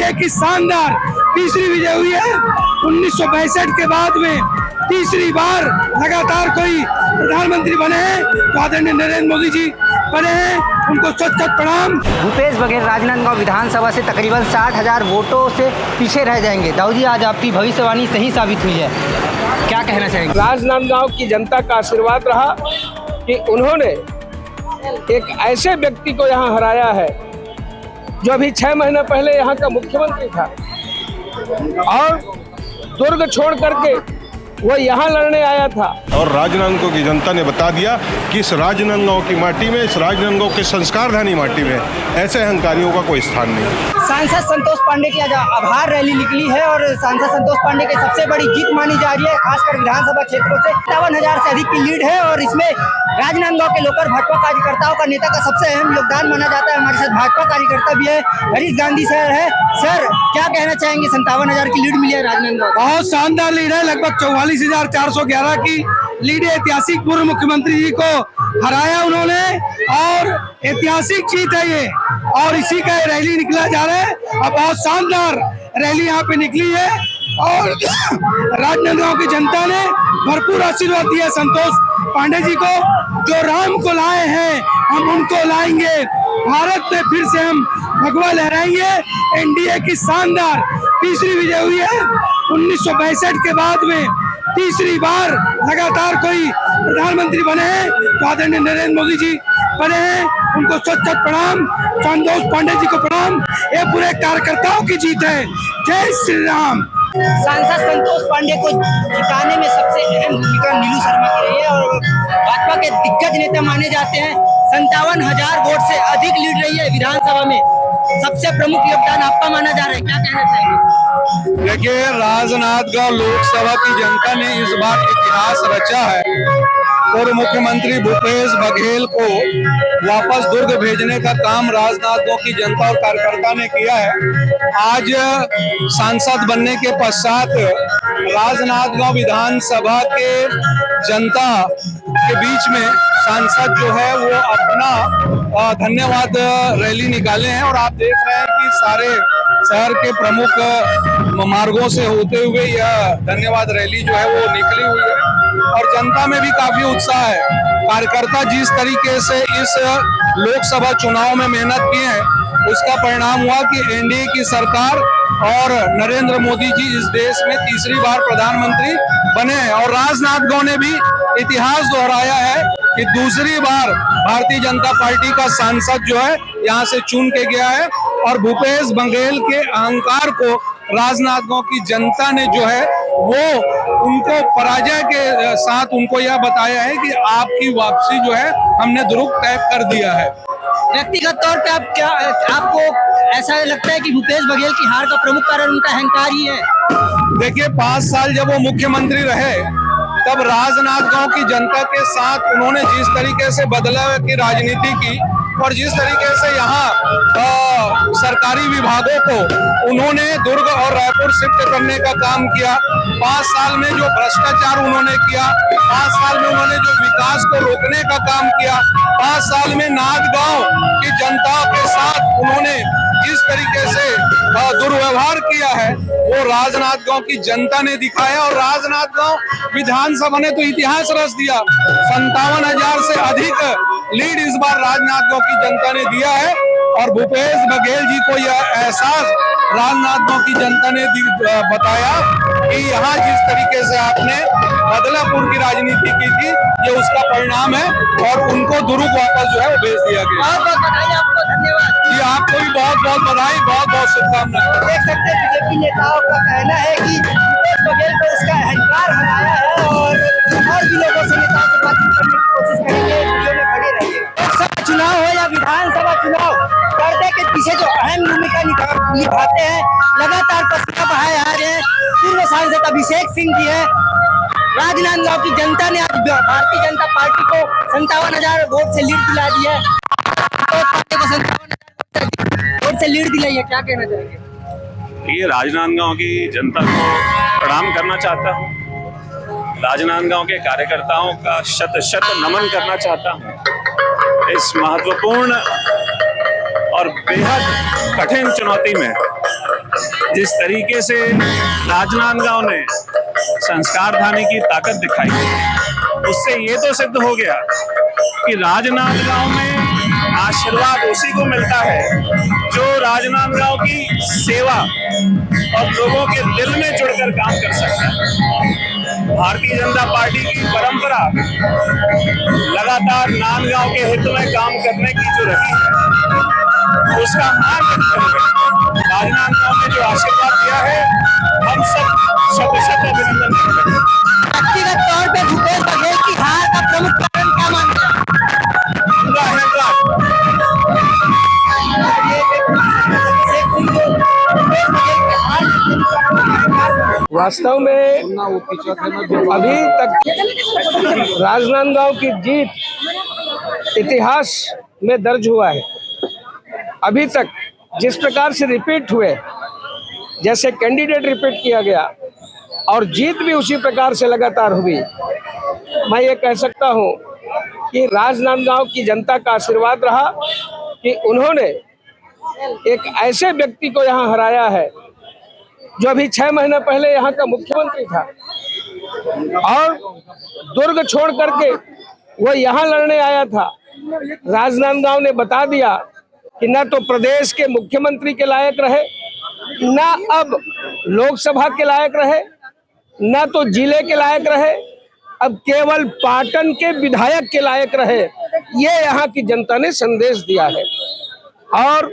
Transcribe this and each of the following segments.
NDA की शानदार तीसरी विजय हुई है। 1962 के बाद में तीसरी बार लगातार कोई प्रधानमंत्री बने हैं तो आदरणीय नरेंद्र मोदी जी बने हैं, उनको सच प्रणाम। भूपेश बघेल राजनांदगांव विधानसभा से तकरीबन 60,000 वोटों से पीछे रह जाएंगे। दाऊ जी, आज आपकी भविष्यवाणी सही साबित हुई है, क्या कहना चाहेंगे? राजनांदगांव की जनता का आशीर्वाद रहा कि उन्होंने एक ऐसे व्यक्ति को यहाँ हराया है जो अभी 6 महीने पहले यहाँ का मुख्यमंत्री था और दुर्ग छोड़ करके वो यहाँ लड़ने आया था। और राजनांदगांव की जनता ने बता दिया कि इस राजनांदगांव की माटी में, इस राजनांदगांव के संस्कारधानी माटी में ऐसे अहंकारियों का कोई स्थान नहीं। सांसद संतोष पांडे की आज आभार रैली निकली है और सांसद संतोष पांडे की सबसे बड़ी जीत मानी जा रही है, खासकर विधानसभा क्षेत्रों से 57,000 से अधिक की लीड है और इसमें राजनांदगांव के लोकल भाजपा कार्यकर्ताओं का नेता का सबसे अहम योगदान माना जाता है। हमारे साथ भाजपा कार्यकर्ता भी है, हरीश गांधी सर है। सर, क्या कहना चाहेंगे? 57,000 की लीड मिली है राजनांदगांव। बहुत शानदार लीड है, लगभग 44,411 की लीड है। ऐतिहासिक पूर्व मुख्यमंत्री जी को हराया उन्होंने और ऐतिहासिक जीत है ये, और इसी का रैली निकला जा रहा है। अब बहुत शानदार रैली यहाँ पे निकली है और राजनांदगांव की जनता ने भरपूर आशीर्वाद दिया संतोष पांडे जी को। जो राम को लाए हैं हम उनको लाएंगे, भारत में फिर से हम भगवा लहराएंगे। एनडीए की शानदार तीसरी विजय हुई है। 1962 के बाद में तीसरी बार लगातार कोई प्रधानमंत्री बने हैं तो आदरणीय नरेंद्र मोदी जी बने हैं, उनको सच प्रणाम। संतोष पांडे जी को प्रणाम। ये पूरे कार्यकर्ताओं की जीत है। जय श्री राम। सांसद संतोष पांडे को जिताने में सबसे अहम भूमिका नीलू शर्मा की रही है और भाजपा के दिग्गज नेता माने जाते हैं। 57,000 वोट से अधिक लीड रही है विधानसभा में, सबसे प्रमुख योगदान आपका माना जा रहा है, क्या कहना चाहेंगे? देखिए, राजनांदगांव लोकसभा की जनता ने इस बार इतिहास रचा है। पूर्व मुख्यमंत्री भूपेश बघेल को वापस दुर्ग भेजने का काम राजनांदगांव की जनता और कार्यकर्ता ने किया है। आज सांसद बनने के पश्चात राजनांदगांव विधानसभा के जनता के बीच में सांसद जो है वो अपना धन्यवाद रैली निकाले हैं और आप देख रहे हैं कि सारे शहर के प्रमुख मार्गों से होते हुए यह धन्यवाद रैली जो है वो निकली हुई है और जनता में भी काफी उत्साह है। कार्यकर्ता जिस तरीके से इस लोकसभा चुनाव में मेहनत की है उसका परिणाम हुआ कि एनडीए की सरकार और नरेंद्र मोदी जी इस देश में तीसरी बार प्रधानमंत्री बने हैं और राजनांदगांव ने भी इतिहास दोहराया है कि दूसरी बार भारतीय जनता पार्टी का सांसद जो है यहाँ से चुन के गया है और भूपेश बघेल के अहंकार को राजनांदगांव की जनता ने जो है वो उनको पराजय के साथ उनको यह बताया है कि आपकी वापसी जो है हमने दुरुस्त तय कर दिया है। व्यक्तिगत तौर पे आपको ऐसा लगता है कि भूपेश बघेल की हार का प्रमुख कारण उनका अहंकार ही है? देखिए, 5 साल जब वो मुख्यमंत्री रहे तब राजनांदगांव की जनता के साथ उन्होंने जिस तरीके से बदलाव की राजनीति की और जिस तरीके से यहाँ सरकारी विभागों को उन्होंने दुर्ग और रायपुर शिफ्ट करने का काम किया, 5 साल में जो भ्रष्टाचार उन्होंने किया, 5 साल में उन्होंने जो विकास को रोकने का काम किया, 5 साल में नांदगांव की जनता के साथ उन्होंने जिस तरीके से दुर्व्यवहार किया है वो राजनांदगांव की जनता ने दिखाया और राजनांदगांव विधानसभा ने तो इतिहास रच दिया। 57,000 से अधिक लीड इस बार राजनांदगांव की जनता ने दिया है और भूपेश बघेल जी को यह एहसास राजनांदगांव की जनता ने बताया कि यहाँ जिस तरीके से आपने बदलापुर की राजनीति की थी ये उसका परिणाम है और उनको दुर्ग वापस जो है वो भेज दिया गया। बहुत बहुत बधाई आपको, धन्यवाद जी। आपको भी बहुत बहुत बधाई, बहुत बहुत शुभकामनाएं। देख सकते हैं बीजेपी नेताओं का कहना है कि भूपेश बघेल को उसका अहंकार हराया है और भी लोगों से नेताओं से बातचीत करने की कोशिश करेंगे। वीडियो में बने रहिए। लोकसभा चुनाव हो या विधानसभा चुनाव, पर्दे के पीछे जो अहम भूमिका निभाते हैं, लगातार पसीना बहाए आ रहे हैं, पूर्व सांसद अभिषेक सिंह जी है। राजनांदगांव की जनता ने आज भारतीय जनता पार्टी को 57,000 वोट से लीड दिला दी है। तो पार्टी को 57,000 वोट से लीड दिलाई है, क्या कहना चाहेंगे? ये राजनांदगांव की जनता को प्रणाम करना चाहता हूँ, राजनांदगांव के कार्यकर्ताओं का शत शत नमन करना चाहता हूँ। इस महत्वपूर्ण और बेहद कठिन चुनौती में जिस तरीके से राजनांदगांव ने संस्कारधानी की ताकत दिखाई, उससे ये तो सिद्ध हो गया कि राजनांदगांव में आशीर्वाद उसी को मिलता है जो राजनांदगांव की सेवा और लोगों के दिल में जुड़कर काम कर सकता है। भारतीय जनता पार्टी की परंपरा लगातार नांदगांव के हित में काम करने की जो रही है, उसका मान राजनांदगांव ने जो आशीर्वाद दिया है, हम सब शत अभिनंदन करते हैं। व्यक्तिगत तौर पे भूपेश बघेल की हार का प्रमुख कारण क्या मानते हैं? वास्तव में अभी तक राजनांदगांव की जीत इतिहास में दर्ज हुआ है। अभी तक जिस प्रकार से रिपीट हुए, जैसे कैंडिडेट रिपीट किया गया और जीत भी उसी प्रकार से लगातार हुई, मैं ये कह सकता हूँ कि राजनांदगांव की जनता का आशीर्वाद रहा कि उन्होंने एक ऐसे व्यक्ति को यहाँ हराया है जो अभी 6 महीने पहले यहाँ का मुख्यमंत्री था और दुर्ग छोड़ करके वो यहाँ लड़ने आया था। राजनांदगांव ने बता दिया कि न तो प्रदेश के मुख्यमंत्री के लायक रहे, न अब लोकसभा के लायक रहे, न तो जिले के लायक रहे, अब केवल पाटन के विधायक के लायक रहे। ये यहाँ की जनता ने संदेश दिया है और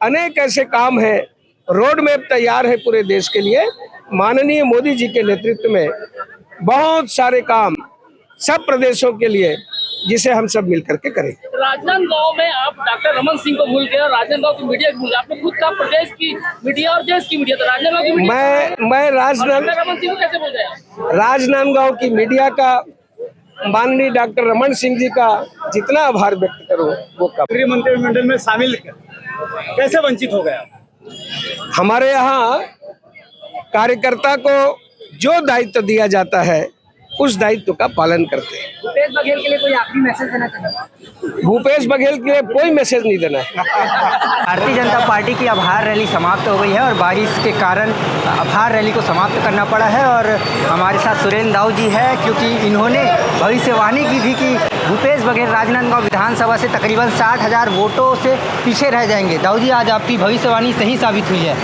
अनेक ऐसे काम हैं, रोड मैप तैयार है पूरे देश के लिए। माननीय मोदी जी के नेतृत्व में बहुत सारे काम सब प्रदेशों के लिए, जिसे हम सब मिलकर के करें। राजनांदगांव में आप डॉक्टर रमन सिंह को भूल गए और राजनांदगांव की मीडिया को भूल गए। आपने खुद कहा प्रदेश की मीडिया और देश की मीडिया, तो राजनांदगांव की मीडिया मैं रमन सिंह को कैसे भूल गए? राजनांदगांव की मीडिया का माननीय डॉक्टर रमन सिंह जी का जितना आभार व्यक्त करूं वो कम। केंद्रीय मंत्रिमंडल में शामिल कैसे वंचित हो गया? हमारे यहाँ कार्यकर्ता को जो दायित्व दिया जाता है उस दायित्व का पालन करते हैं। भूपेश बघेल के लिए कोई आखिरी मैसेज देना चाहेंगे? भूपेश बघेल के लिए कोई मैसेज नहीं देना है। भारतीय जनता पार्टी की आभार रैली समाप्त हो गई है और बारिश के कारण आभार रैली को समाप्त करना पड़ा है और हमारे साथ सुरेंद्र दाऊ जी है, क्योंकि इन्होंने भविष्यवाणी की थी कि भूपेश बघेल राजनांदगांव विधानसभा से तकरीबन 60,000 वोटों से पीछे रह जाएंगे। दाऊ जी, आज आपकी भविष्यवाणी सही साबित हुई है,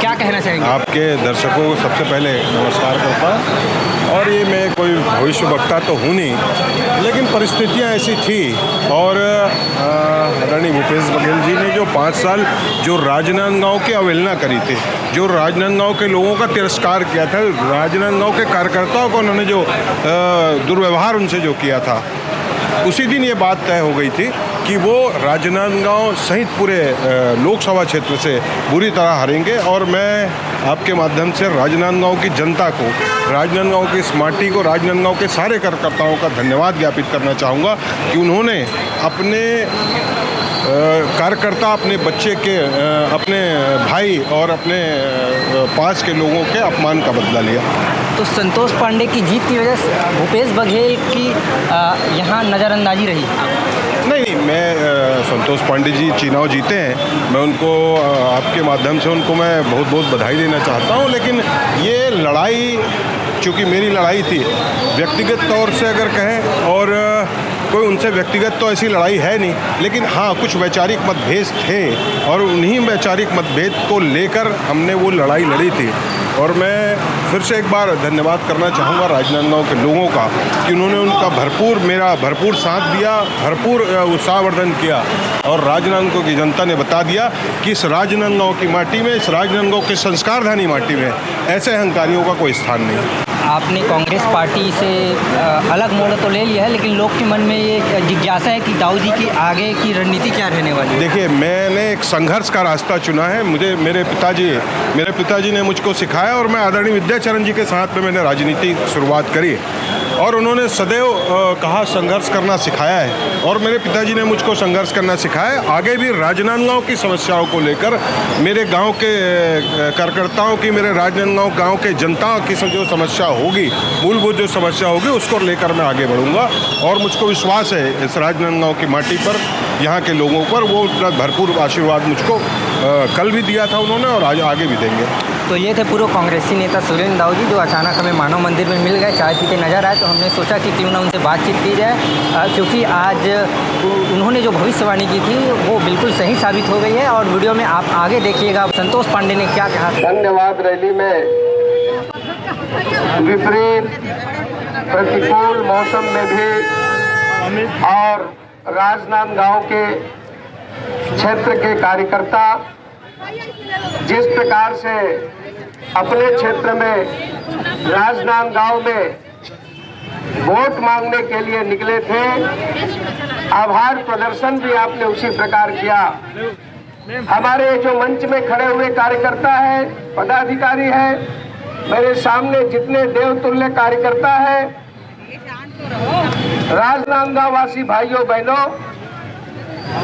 क्या कहना चाहेंगे? आपके दर्शकों को सबसे पहले नमस्कार करता हूँ। और ये मैं कोई भविष्य वक्ता तो हूँ नहीं, लेकिन परिस्थितियाँ ऐसी थी और आदरणीय भूपेश बघेल जी ने जो 5 साल जो राजनांदगांव की अवहेलना करी थी, जो राजनांदगांव के लोगों का तिरस्कार किया था, राजनांदगांव के कार्यकर्ताओं को उन्होंने जो दुर्व्यवहार उनसे जो किया था, उसी दिन ये बात तय हो गई थी कि वो राजनांदगांव सहित पूरे लोकसभा क्षेत्र से बुरी तरह हारेंगे। और मैं आपके माध्यम से राजनांदगांव की जनता को, राजनांदगांव की इस माटी को, राजनांदगांव के सारे कार्यकर्ताओं का धन्यवाद ज्ञापित करना चाहूँगा कि उन्होंने अपने कार्यकर्ता, अपने बच्चे के, अपने भाई और अपने पास के लोगों के अपमान का बदला लिया। तो संतोष पांडे की जीत की वजह से भूपेश बघेल की यहाँ नज़रअंदाजी रही? नहीं, मैं संतोष पांडे जी चुनाव जीते हैं, मैं उनको आपके माध्यम से उनको मैं बहुत बहुत बधाई देना चाहता हूं। लेकिन ये लड़ाई, चूँकि मेरी लड़ाई थी, व्यक्तिगत तौर से अगर कहें, और कोई उनसे व्यक्तिगत तो ऐसी लड़ाई है नहीं, लेकिन हाँ कुछ वैचारिक मतभेद थे और उन्हीं वैचारिक मतभेद को लेकर हमने वो लड़ाई लड़ी थी। और मैं फिर से एक बार धन्यवाद करना चाहूँगा राजनांदगांव के लोगों का कि उन्होंने उनका मेरा भरपूर साथ दिया, भरपूर उत्साहवर्धन किया और राजनांदगांव की जनता ने बता दिया कि इस राजनांदगांव की माटी में, इस राजनांदगांव के संस्कारधानी माटी में ऐसे अहंकारियों का कोई स्थान नहीं। आपने कांग्रेस पार्टी से अलग मोड़ तो ले लिया है, लेकिन लोग के मन में ये जिज्ञासा है कि दाऊ जी की आगे की रणनीति क्या रहने वाली है? देखिए, मैंने एक संघर्ष का रास्ता चुना है। मेरे पिताजी ने मुझको सिखाया और मैं आदरणीय विद्याचरण जी के साथ में मैंने राजनीति शुरुआत करी और उन्होंने सदैव कहा संघर्ष करना सिखाया है और मेरे पिताजी ने मुझको संघर्ष करना सिखाया है। आगे भी राजनांदगांव की समस्याओं को लेकर मेरे गांव के कार्यकर्ताओं की, मेरे राजनांदगांव गांव के जनता की जो समस्या होगी, मूलभूत जो समस्या होगी, उसको लेकर मैं आगे बढ़ूंगा और मुझको विश्वास है इस राजनांदगांव की माटी पर, यहाँ के लोगों पर, वो भरपूर आशीर्वाद मुझको कल भी दिया था उन्होंने और आज आगे भी देंगे। तो ये थे पूर्व कांग्रेसी नेता सुरेंद्र दाऊ जी, जो अचानक हमें मानव मंदिर में मिल गए, चाय पीते नजर आए। तो हमने सोचा कि क्यों ना उनसे बातचीत की जाए, क्योंकि आज उन्होंने जो भविष्यवाणी की थी वो बिल्कुल सही साबित हो गई है। और वीडियो में आप आगे देखिएगा संतोष पांडे ने क्या कहा। धन्यवाद। रैली में विपरीत प्रतिकूल मौसम में भी और राजनांदगांव के क्षेत्र के कार्यकर्ता जिस प्रकार से अपने क्षेत्र में राजनांदगांव में वोट मांगने के लिए निकले थे, आभार प्रदर्शन भी आपने उसी प्रकार किया। हमारे जो मंच में खड़े हुए कार्यकर्ता है, पदाधिकारी है, मेरे सामने जितने देवतुल्य कार्यकर्ता है, राजनांदगांव वासी भाइयों बहनों,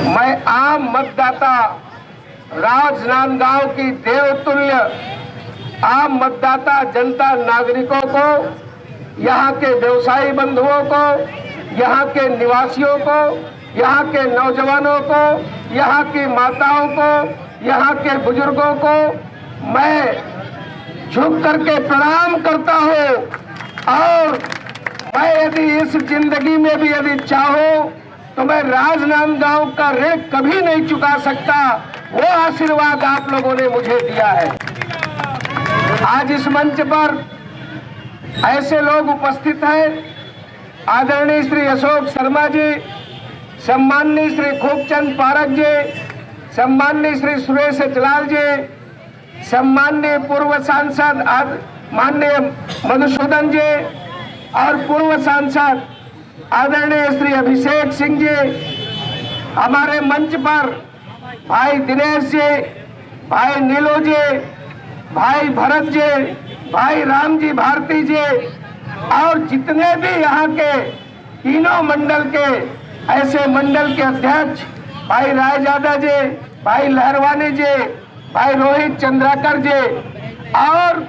मैं आम मतदाता राजनांदगांव की देवतुल्य आम मतदाता जनता नागरिकों को, यहाँ के व्यवसायी बंधुओं को, यहाँ के निवासियों को, यहाँ के नौजवानों को, यहाँ की माताओं को, यहाँ के बुजुर्गों को मैं झुक करके प्रणाम करता हूँ। और मैं यदि इस जिंदगी में भी यदि चाहूँ तो मैं राजनांदगांव का ऋण कभी नहीं चुका सकता। वो आशीर्वाद आप लोगों ने मुझे दिया है। आज इस मंच पर ऐसे लोग उपस्थित हैं, आदरणीय श्री अशोक शर्मा जी, सम्माननीय श्री खूबचंद पारक जी, सम्माननीय श्री सुरेश जलाल जी, सम्माननीय पूर्व सांसद माननीय मधुसूदन जी और पूर्व सांसद आदरणीय श्री अभिषेक सिंह जी, हमारे मंच पर भाई दिनेश जी, भाई नीलू जी, भाई भरत जी, भाई राम जी भारती जी और जितने भी यहाँ के तीनों मंडल के ऐसे मंडल के अध्यक्ष भाई रायजादा जी, भाई लहरवानी जी, भाई रोहित चंद्राकर जी, और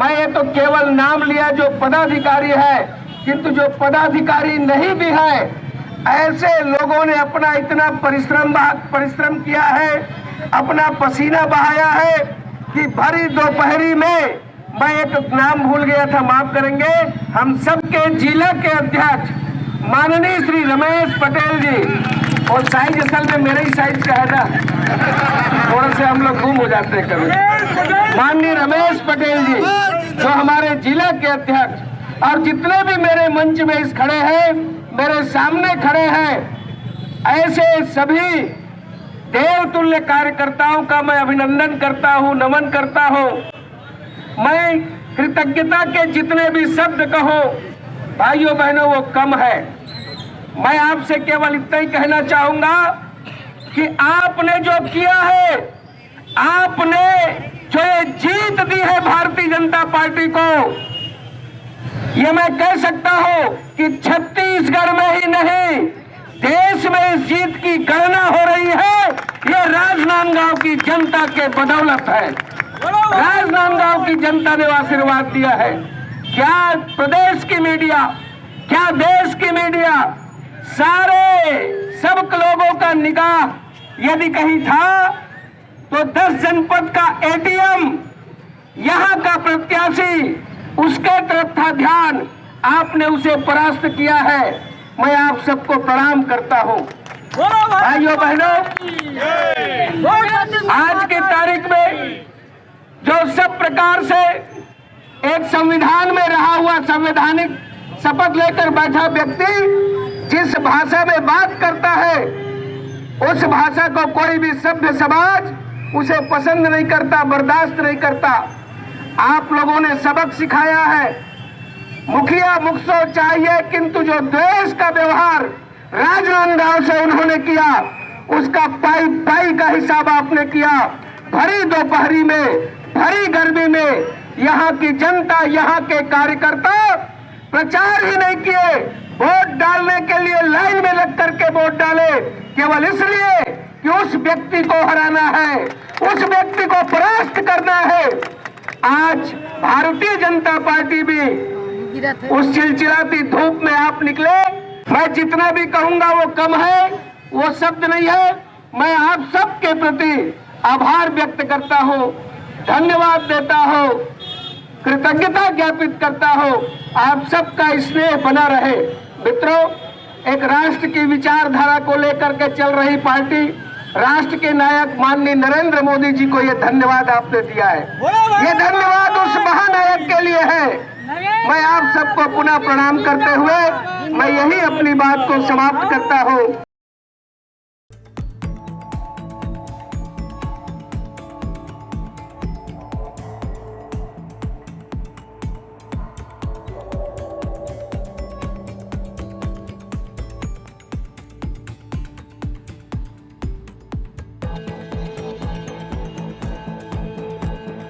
मैं ये तो केवल नाम लिया जो पदाधिकारी है, किंतु जो पदाधिकारी नहीं भी है, ऐसे लोगों ने अपना इतना परिश्रम किया है, अपना पसीना बहाया है कि भरी दोपहरी में, मैं एक नाम भूल गया था, माफ करेंगे, हम सबके जिला के अध्यक्ष माननीय श्री रमेश पटेल जी, और साइज असल में मेरे ही साइज का है ना, थोड़ा से हम लोग गुम हो जाते हैं कभी। माननीय रमेश पटेल जी जो हमारे जिला के अध्यक्ष, और जितने भी मेरे मंच में इस खड़े हैं, मेरे सामने खड़े हैं, ऐसे सभी देवतुल्य कार्यकर्ताओं का मैं अभिनंदन करता हूं, नमन करता हूं। मैं कृतज्ञता के जितने भी शब्द कहो भाइयों बहनों वो कम है। मैं आपसे केवल इतना ही कहना चाहूंगा कि आपने जो किया है, आपने जो ये जीत दी है भारतीय जनता पार्टी को, ये मैं कह सकता हूं कि छत्तीसगढ़ में ही नहीं देश में इस जीत की गणना हो रही है, ये राजनांदगांव की जनता के बदौलत है। राजनांदगांव की जनता ने आशीर्वाद दिया है। क्या प्रदेश की मीडिया, क्या देश की मीडिया, सब लोगों का निगाह यदि कहीं था तो 10 जनपद का एटीएम, यहाँ का प्रत्याशी, उसके तरफ था ध्यान, आपने उसे परास्त किया है। मैं आप सबको प्रणाम करता हूँ। भाइयों बहनों, आज की तारीख में जो सब प्रकार से एक संविधान में रहा हुआ संवैधानिक शपथ लेकर बैठा व्यक्ति जिस भाषा में बात करता है, उस भाषा को कोई भी सभ्य समाज उसे पसंद नहीं करता, बर्दाश्त नहीं करता। आप लोगों ने सबक सिखाया है। मुखिया मुखसो चाहिए, किंतु जो देश का व्यवहार राजनांदगांव से उन्होंने किया, उसका पाई पाई का हिसाब आपने किया। भरी दोपहरी में, भरी गर्मी में यहाँ की जनता, यहाँ के कार्यकर्ता प्रचार ही नहीं किए, वोट डालने के लिए लाइन में लग करके वोट डाले, केवल इसलिए कि उस व्यक्ति को हराना है, उस व्यक्ति को परास्त करना है। आज भारतीय जनता पार्टी भी उस चिलचिलाती धूप में आप निकले। मैं जितना भी कहूंगा वो कम है, वो शब्द नहीं है। मैं आप सबके प्रति आभार व्यक्त करता हूँ, धन्यवाद देता हूँ, कृतज्ञता ज्ञापित करता हूँ। आप सबका स्नेह बना रहे। मित्रों, एक राष्ट्र की विचारधारा को लेकर के चल रही पार्टी, राष्ट्र के नायक माननीय नरेंद्र मोदी जी को ये धन्यवाद आपने दिया है। ये धन्यवाद उस महानायक के लिए है। मैं आप सबको पुनः प्रणाम करते हुए मैं यही अपनी बात को समाप्त करता हूँ।